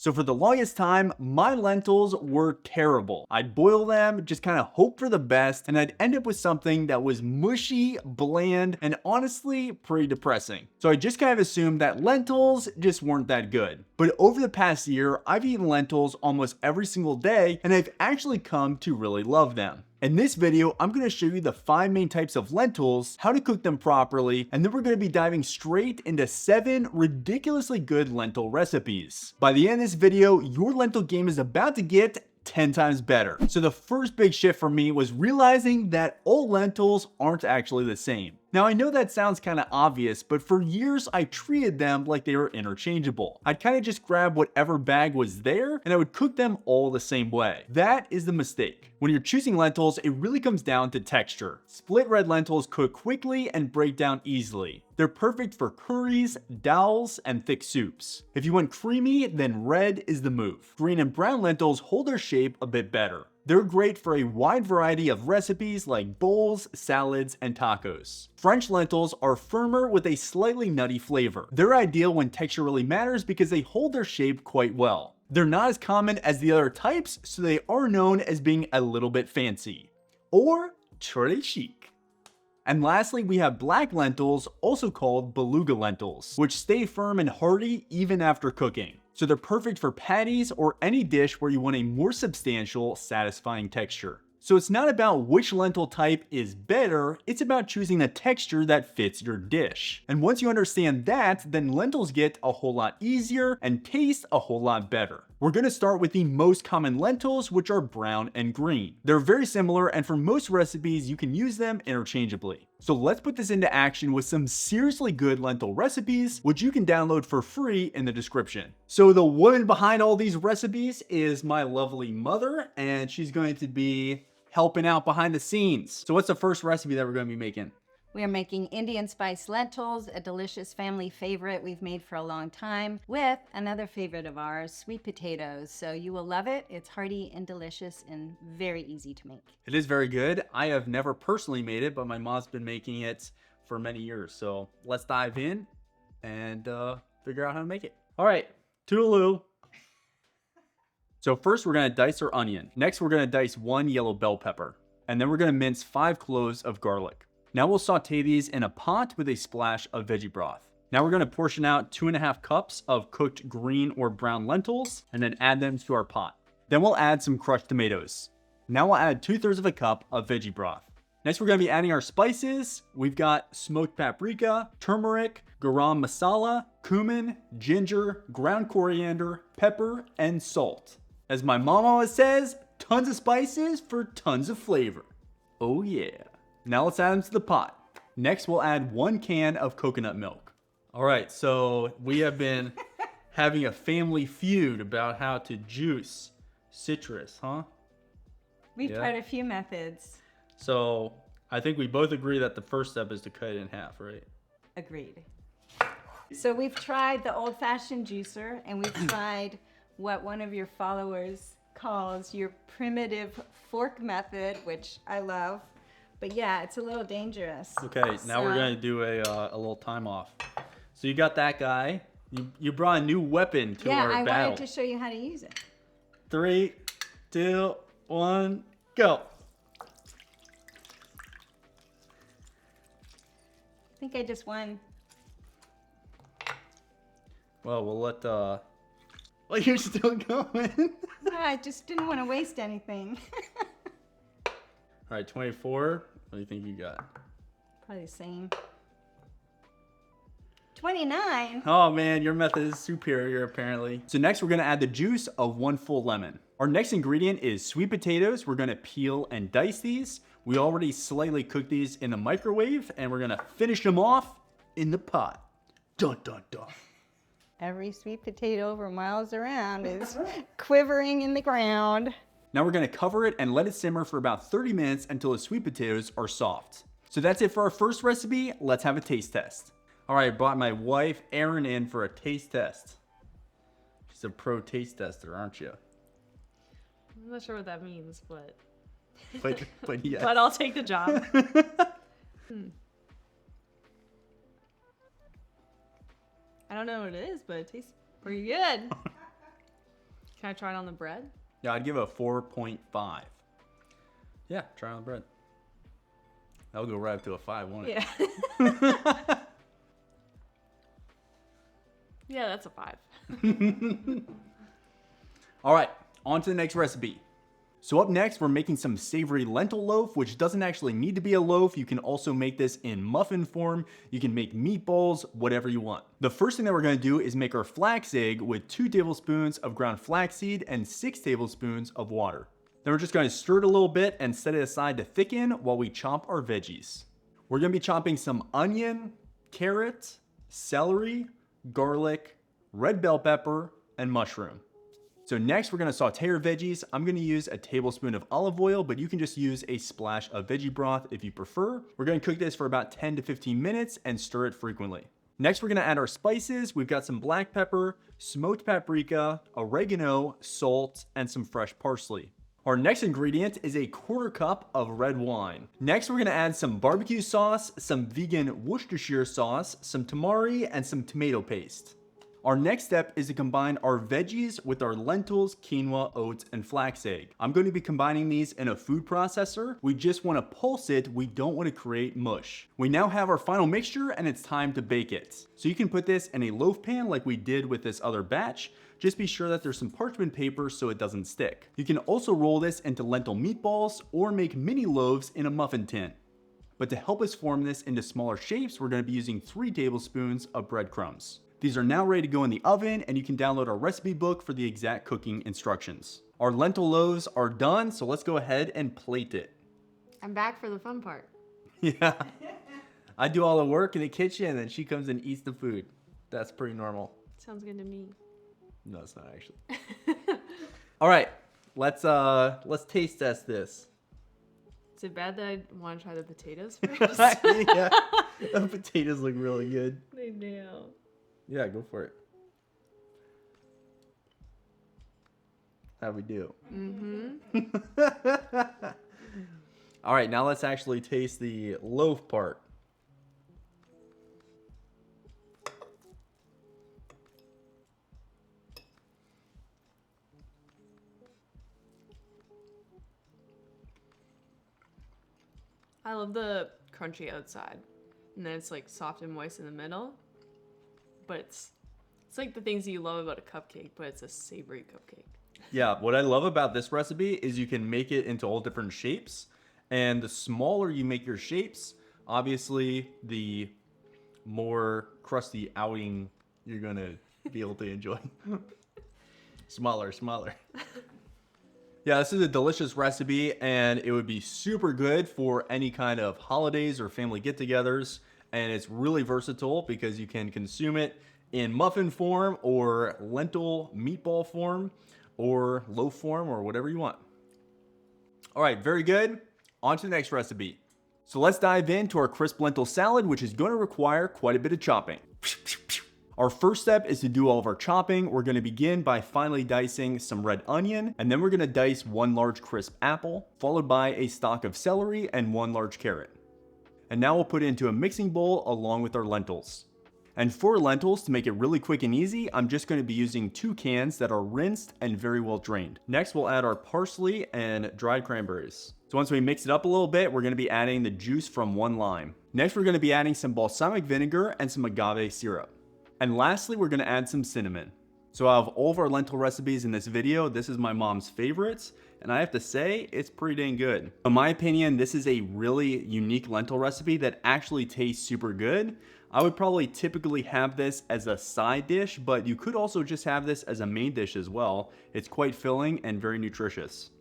So for the longest time, my lentils were terrible. I'd boil them, just kind of hope for the best, and I'd end up with something that was mushy, bland, and honestly pretty depressing. So I just kind of assumed that lentils just weren't that good. But over the past year, I've eaten lentils almost every single day, and I've actually come to really love them. In this video, I'm going to show you the 5 main types of lentils, how to cook them properly, and then we're going to be diving straight into 7 ridiculously good lentil recipes. By the end of this video, your lentil game is about to get 10 times better. So the first big shift for me was realizing that all lentils aren't actually the same. Now I know that sounds kind of obvious, but for years I treated them like they were interchangeable. I'd kind of just grab whatever bag was there and I would cook them all the same way. That is the mistake. When you're choosing lentils, it really comes down to texture. Split red lentils cook quickly and break down easily. They're perfect for curries, dals, and thick soups. If you want creamy, then red is the move. Green and brown lentils hold their shape a bit better. They're great for a wide variety of recipes like bowls, salads, and tacos. French lentils are firmer with a slightly nutty flavor. They're ideal when texture really matters because they hold their shape quite well. They're not as common as the other types, so they are known as being a little bit fancy. Or très chic. And lastly, we have black lentils, also called beluga lentils, which stay firm and hearty even after cooking. So they're perfect for patties or any dish where you want a more substantial, satisfying texture. So it's not about which lentil type is better, it's about choosing the texture that fits your dish. And once you understand that, then lentils get a whole lot easier and taste a whole lot better. We're going to start with the most common lentils, which are brown and green. They're very similar, and for most recipes, you can use them interchangeably. So let's put this into action with some seriously good lentil recipes, which you can download for free in the description. So the woman behind all these recipes is my lovely mother, and she's going to be helping out behind the scenes. So what's the first recipe that we're going to be making? We are making Indian spice lentils, a delicious family favorite we've made for a long time, with another favorite of ours, sweet potatoes. So you will love it. It's hearty and delicious and very easy to make. It is very good. I have never personally made it, but my mom's been making it for many years. So let's dive in and figure out how to make it. All right, toodaloo. So first we're going to dice our onion. Next we're going to dice 1 yellow bell pepper. And then we're going to mince 5 cloves of garlic. Now we'll saute these in a pot with a splash of veggie broth. Now we're going to portion out 2.5 cups of cooked green or brown lentils and then add them to our pot. Then we'll add some crushed tomatoes. Now we'll add 2/3 of a cup of veggie broth. Next we're going to be adding our spices. We've got smoked paprika, turmeric, garam masala, cumin, ginger, ground coriander, pepper, and salt. As my mom always says, tons of spices for tons of flavor. Oh yeah. Now let's add them to the pot. Next, we'll add 1 can of coconut milk. All right, so we have been having a family feud about how to juice citrus, huh? We've tried a few methods. So I think we both agree that the first step is to cut it in half, right? Agreed. So we've tried the old-fashioned juicer, and we've tried what one of your followers calls your primitive fork method, which I love. But yeah, it's a little dangerous. Okay, now we're gonna do a little time off. So you got that guy. You brought a new weapon to our battle. Yeah, I wanted to show you how to use it. 3, 2, 1, go. I think I just won. Well, we'll let well, you're still going. I just didn't want to waste anything. All right, 24. What do you think you got? Probably the same. 29. Oh man, your method is superior apparently. So next we're gonna add the juice of 1 full lemon. Our next ingredient is sweet potatoes. We're gonna peel and dice these. We already slightly cooked these in the microwave and we're gonna finish them off in the pot. Dun dun dun. Every sweet potato for miles around is quivering in the ground. Now we're gonna cover it and let it simmer for about 30 minutes until the sweet potatoes are soft. So that's it for our first recipe. Let's have a taste test. All right, I brought my wife, Erin, in for a taste test. She's a pro taste tester, aren't you? I'm not sure what that means, but yeah. but I'll take the job. I don't know what it is, but it tastes pretty good. Can I try it on the bread? Yeah, I'd give it a 4.5. Yeah, try it on the bread. That'll go right up to a 5, won't it? Yeah. Yeah, that's a 5. All right, on to the next recipe. So up next, we're making some savory lentil loaf, which doesn't actually need to be a loaf. You can also make this in muffin form. You can make meatballs, whatever you want. The first thing that we're gonna do is make our flax egg with 2 tablespoons of ground flaxseed and 6 tablespoons of water. Then we're just gonna stir it a little bit and set it aside to thicken while we chop our veggies. We're gonna be chopping some onion, carrot, celery, garlic, red bell pepper, and mushroom. So next we're gonna saute our veggies. I'm gonna use a tablespoon of olive oil, but you can just use a splash of veggie broth if you prefer. We're gonna cook this for about 10 to 15 minutes and stir it frequently. Next we're gonna add our spices. We've got some black pepper, smoked paprika, oregano, salt, and some fresh parsley. Our next ingredient is a 1/4 cup of red wine. Next, we're gonna add some barbecue sauce, some vegan Worcestershire sauce, some tamari, and some tomato paste. Our next step is to combine our veggies with our lentils, quinoa, oats, and flax egg. I'm going to be combining these in a food processor. We just want to pulse it. We don't want to create mush. We now have our final mixture and it's time to bake it. So you can put this in a loaf pan like we did with this other batch. Just be sure that there's some parchment paper so it doesn't stick. You can also roll this into lentil meatballs or make mini loaves in a muffin tin. But to help us form this into smaller shapes, we're going to be using 3 tablespoons of breadcrumbs. These are now ready to go in the oven, and you can download our recipe book for the exact cooking instructions. Our lentil loaves are done, so let's go ahead and plate it. I'm back for the fun part. Yeah. I do all the work in the kitchen, and then she comes and eats the food. That's pretty normal. Sounds good to me. No, it's not actually. All right, let's taste test this. Is it bad that I want to try the potatoes first? Yeah, the potatoes look really good. They do. Yeah, go for it. How we do? Mm-hmm. All right, now let's actually taste the loaf part. I love the crunchy outside, and then it's like soft and moist in the middle. But it's like the things you love about a cupcake, but it's a savory cupcake. Yeah, what I love about this recipe is you can make it into all different shapes. And the smaller you make your shapes, obviously the more crusty outing you're gonna be able to enjoy. Smaller. Yeah, this is a delicious recipe and it would be super good for any kind of holidays or family get-togethers. And it's really versatile because you can consume it in muffin form or lentil meatball form or loaf form or whatever you want. All right, very good. On to the next recipe. So let's dive into our crisp lentil salad, which is going to require quite a bit of chopping. Our first step is to do all of our chopping. We're going to begin by finely dicing some red onion, and then we're going to dice 1 large crisp apple, followed by a stalk of celery and 1 large carrot. And now we'll put it into a mixing bowl along with our lentils. And for lentils, to make it really quick and easy, I'm just going to be using 2 cans that are rinsed and very well drained. Next, we'll add our parsley and dried cranberries. So once we mix it up a little bit, we're going to be adding the juice from 1 lime. Next, we're going to be adding some balsamic vinegar and some agave syrup. And lastly, we're going to add some cinnamon. So out of all of our lentil recipes in this video, this is my mom's favorites. And I have to say, it's pretty dang good. In my opinion, this is a really unique lentil recipe that actually tastes super good. I would probably typically have this as a side dish, but you could also just have this as a main dish as well. It's quite filling and very nutritious.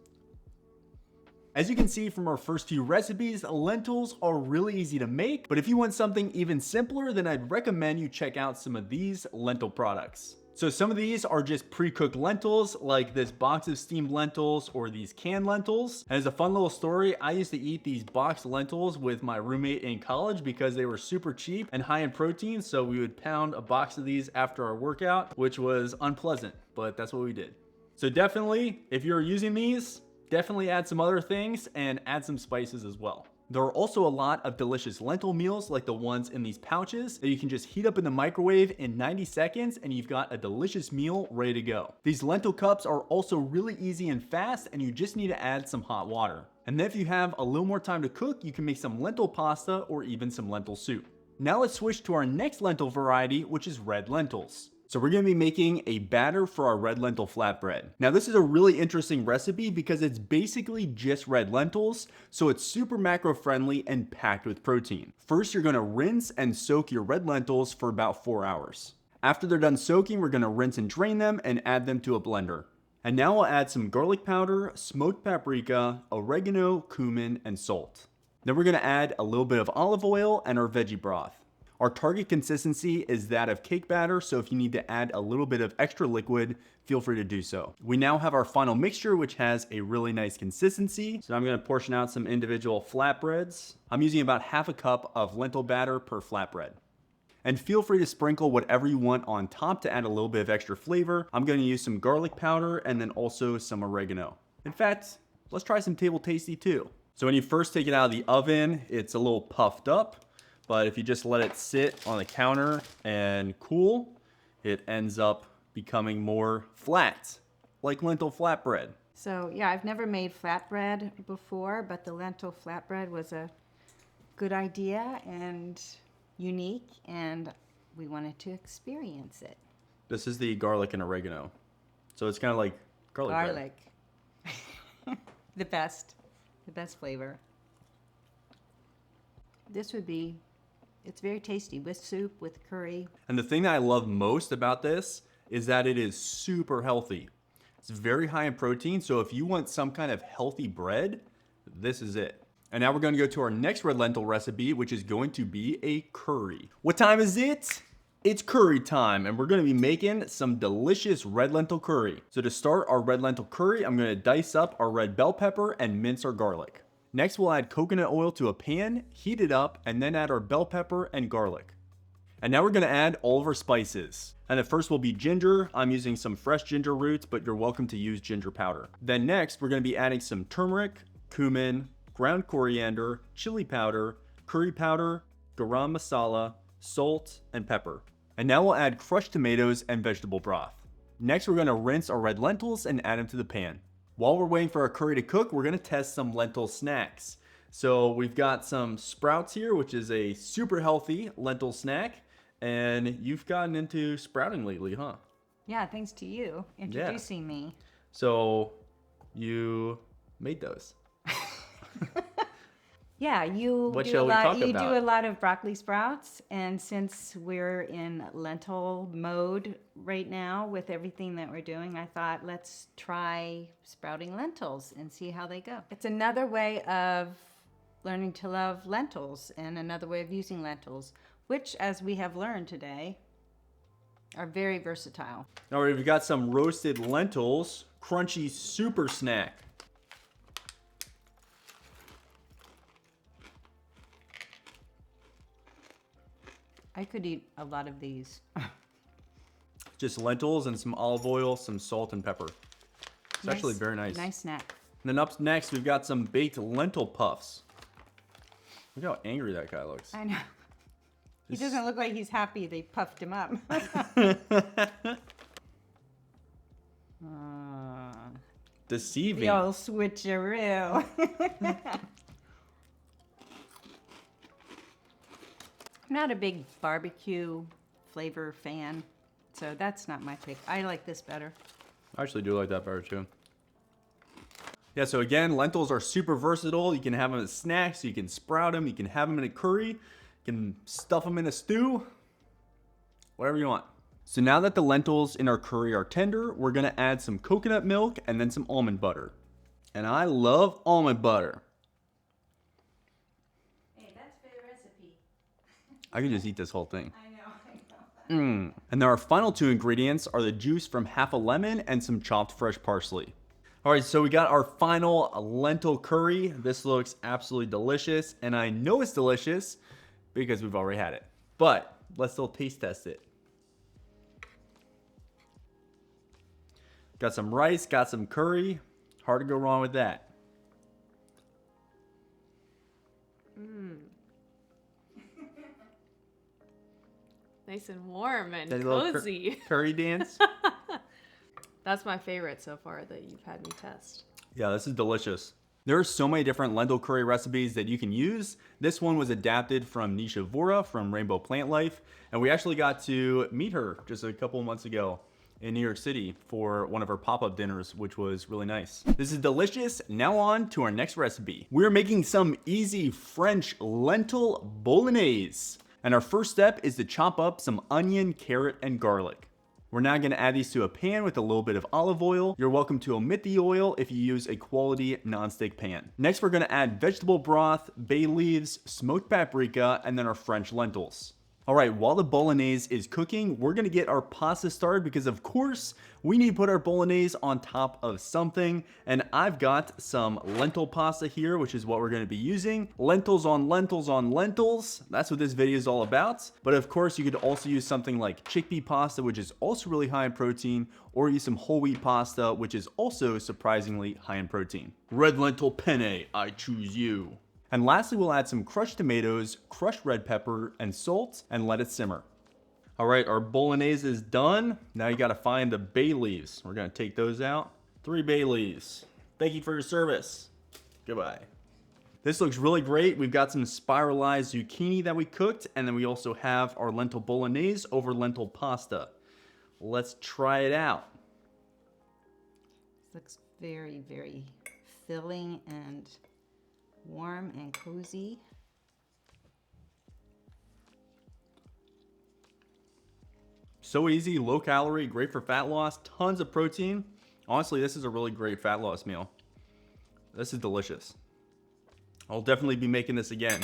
As you can see from our first few recipes, lentils are really easy to make, but if you want something even simpler, then I'd recommend you check out some of these lentil products. So some of these are just pre-cooked lentils, like this box of steamed lentils or these canned lentils. And as a fun little story, I used to eat these boxed lentils with my roommate in college because they were super cheap and high in protein, so we would pound a box of these after our workout, which was unpleasant, but that's what we did. So definitely, if you're using these, definitely add some other things and add some spices as well. There are also a lot of delicious lentil meals like the ones in these pouches that you can just heat up in the microwave in 90 seconds and you've got a delicious meal ready to go. These lentil cups are also really easy and fast, and you just need to add some hot water. And then if you have a little more time to cook, you can make some lentil pasta or even some lentil soup. Now let's switch to our next lentil variety, which is red lentils. So we're gonna be making a batter for our red lentil flatbread. Now this is a really interesting recipe because it's basically just red lentils, so it's super macro friendly and packed with protein. First, you're gonna rinse and soak your red lentils for about 4 hours. After they're done soaking, we're gonna rinse and drain them and add them to a blender. And now we'll add some garlic powder, smoked paprika, oregano, cumin, and salt. Then we're gonna add a little bit of olive oil and our veggie broth. Our target consistency is that of cake batter, so if you need to add a little bit of extra liquid, feel free to do so. We now have our final mixture, which has a really nice consistency. So I'm gonna portion out some individual flatbreads. I'm using about half a cup of lentil batter per flatbread. And feel free to sprinkle whatever you want on top to add a little bit of extra flavor. I'm gonna use some garlic powder and then also some oregano. In fact, let's try some Table Tasty too. So when you first take it out of the oven, it's a little puffed up. But if you just let it sit on the counter and cool, it ends up becoming more flat, like lentil flatbread. So yeah, I've never made flatbread before, but the lentil flatbread was a good idea and unique, and we wanted to experience it. This is the garlic and oregano. So it's kind of like garlic bread. Garlic. The best flavor. This would be, it's very tasty with soup, with curry. And the thing that I love most about this is that it is super healthy. It's very high in protein, so if you want some kind of healthy bread, this is it. And now we're going to go to our next red lentil recipe, which is going to be a curry. What time is it? It's curry time, and we're going to be making some delicious red lentil curry. So to start our red lentil curry, I'm going to dice up our red bell pepper and mince our garlic. Next, we'll add coconut oil to a pan, heat it up, and then add our bell pepper and garlic. And now we're gonna add all of our spices. And the first will be ginger. I'm using some fresh ginger roots, but you're welcome to use ginger powder. Then next, we're gonna be adding some turmeric, cumin, ground coriander, chili powder, curry powder, garam masala, salt, and pepper. And now we'll add crushed tomatoes and vegetable broth. Next, we're gonna rinse our red lentils and add them to the pan. While we're waiting for our curry to cook, we're gonna test some lentil snacks. So we've got some sprouts here, which is a super healthy lentil snack. And you've gotten into sprouting lately, huh? Yeah, thanks to you introducing me. So you made those. Yeah, you What do shall a we lot. talk You about? do a lot of broccoli sprouts, and since we're in lentil mode right now with everything that we're doing, I thought let's try sprouting lentils and see how they go. It's another way of learning to love lentils and another way of using lentils, which, as we have learned today, are very versatile. All right, we've got some roasted lentils, crunchy super snack. I could eat a lot of these. Just lentils and some olive oil, some salt and pepper. It's actually very nice. Nice snack. And then up next, we've got some baked lentil puffs. Look how angry that guy looks. I know. He doesn't look like he's happy they puffed him up. Deceiving. The old switcheroo. I'm not a big barbecue flavor fan, so that's not my pick. I like this better. I actually do like that better too. Yeah, so again, lentils are super versatile. You can have them as snacks, you can sprout them, you can have them in a curry, you can stuff them in a stew, whatever you want. So now that the lentils in our curry are tender, we're gonna add some coconut milk and then some almond butter. And I love almond butter. Hey, that's for the recipe. I could just eat this whole thing. I know. And then our final two ingredients are the juice from half a lemon and some chopped fresh parsley. All right, so we got our final lentil curry. This looks absolutely delicious, and I know it's delicious because we've already had it. But let's still taste test it. Got some rice, got some curry. Hard to go wrong with that. Nice and warm and That little cozy. curry dance. That's my favorite so far that you've had me test. Yeah, this is delicious. There are so many different lentil curry recipes that you can use. This one was adapted from Nisha Vora from Rainbow Plant Life, and we actually got to meet her just a couple months ago in New York City for one of our pop-up dinners, which was really nice. This is delicious. Now on to our next recipe. We're making some easy French lentil bolognese. And our first step is to chop up some onion, carrot, and garlic. We're now gonna add these to a pan with a little bit of olive oil. You're welcome to omit the oil if you use a quality nonstick pan. Next, we're gonna add vegetable broth, bay leaves, smoked paprika, and then our French lentils. All right, while the bolognese is cooking, we're gonna get our pasta started because of course, we need to put our bolognese on top of something. And I've got some lentil pasta here, which is what we're gonna be using. Lentils on lentils on lentils. That's what this video is all about. But of course, you could also use something like chickpea pasta, which is also really high in protein, or use some whole wheat pasta, which is also surprisingly high in protein. Red lentil penne, I choose you. And lastly, we'll add some crushed tomatoes, crushed red pepper, and salt, and let it simmer. All right, our bolognese is done. Now you gotta find the bay leaves. We're gonna take those out. 3 bay leaves. Thank you for your service. Goodbye. This looks really great. We've got some spiralized zucchini that we cooked, and then we also have our lentil bolognese over lentil pasta. Let's try it out. This looks very, very filling and warm and cozy. So easy, low calorie, great for fat loss, tons of protein. Honestly, this is a really great fat loss meal. This is delicious. I'll definitely be making this again.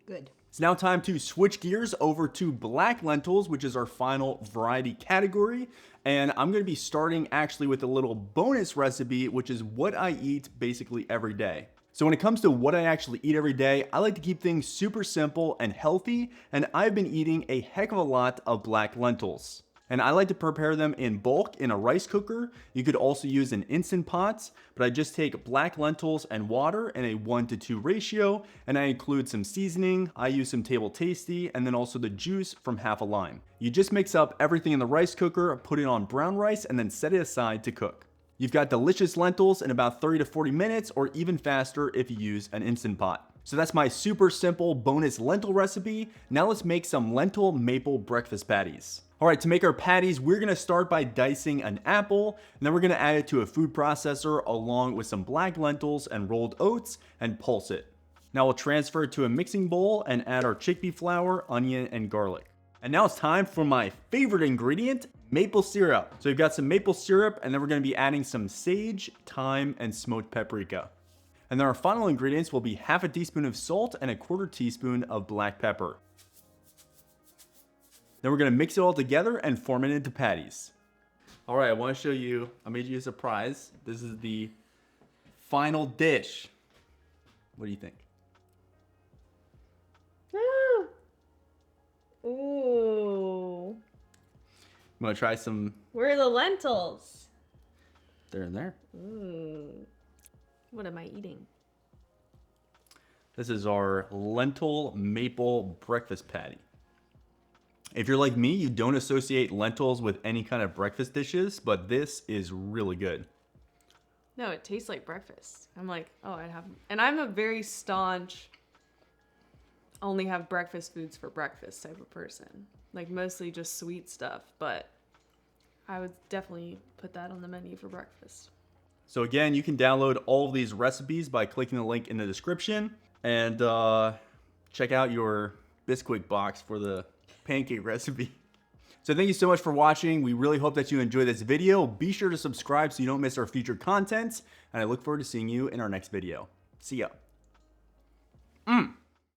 Good. It's now time to switch gears over to black lentils, which is our final variety category. And I'm gonna be starting actually with a little bonus recipe, which is what I eat basically every day. So when it comes to what I actually eat every day, I like to keep things super simple and healthy, and I've been eating a heck of a lot of black lentils. And I like to prepare them in bulk in a rice cooker. You could also use an Instant Pot, but I just take black lentils and water in a 1:2 ratio, and I include some seasoning. I use some Table Tasty, and then also the juice from half a lime. You just mix up everything in the rice cooker, put it on brown rice, and then set it aside to cook. You've got delicious lentils in about 30 to 40 minutes, or even faster if you use an Instant Pot. So that's my super simple bonus lentil recipe. Now let's make some lentil maple breakfast patties. All right, to make our patties, we're gonna start by dicing an apple, and then we're gonna add it to a food processor along with some black lentils and rolled oats and pulse it. Now we'll transfer it to a mixing bowl and add our chickpea flour, onion, and garlic. And now it's time for my favorite ingredient, maple syrup. So we've got some maple syrup, and then we're gonna be adding some sage, thyme, and smoked paprika. And then our final ingredients will be half a teaspoon of salt and a 1/4 teaspoon of black pepper. Then we're gonna mix it all together and form it into patties. All right, I wanna show you, I made you a surprise. This is the final dish. What do you think? Ooh. You wanna try some? Where are the lentils? They're in there. Ooh. What am I eating? This is our lentil maple breakfast patty. If you're like me, you don't associate lentils with any kind of breakfast dishes, but this is really good. No, it tastes like breakfast. I'm like, oh, I'd have, and I'm a very staunch, only have breakfast foods for breakfast type of person. Like mostly just sweet stuff, but I would definitely put that on the menu for breakfast. So again, you can download all of these recipes by clicking the link in the description, and check out your Bisquick box for the pancake recipe. So thank you so much for watching. We really hope that you enjoyed this video. Be sure to subscribe so you don't miss our future content, and I look forward to seeing you in our next video. See ya.